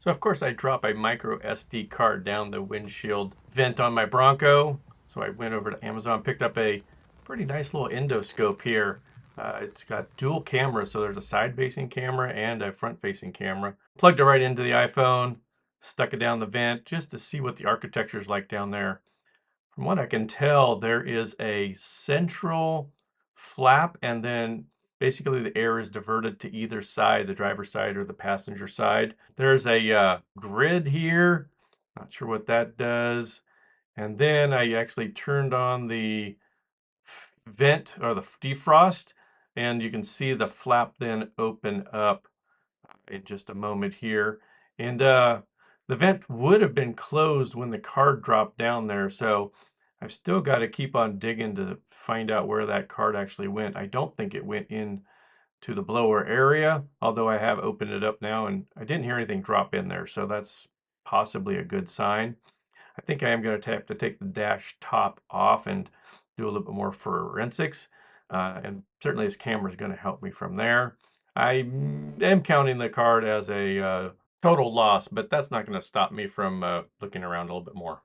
So of course I drop a micro SD card down the windshield vent on my Bronco. So I went over to Amazon, picked up a pretty nice little endoscope here. It's got dual cameras, so there's a side-facing camera and a front-facing camera. Plugged it right into the iPhone, stuck it down the vent just to see what the architecture is like down there. From what I can tell, there is a central flap, and then basically the air is diverted to either side, the driver's side or the passenger side. There's a grid here. Not sure what that does. And then I actually turned on the vent or the defrost, and you can see the flap then open up in just a moment here. And the vent would have been closed when the card dropped down there, so I've still got to keep on digging to find out where that card actually went. I don't think it went in to the blower area, although I have opened it up now and I didn't hear anything drop in there, so that's possibly a good sign. I think I am going to have to take the dash top off and do a little bit more forensics. And certainly this camera is going to help me from there. I am counting the card as a total loss, but that's not going to stop me from looking around a little bit more.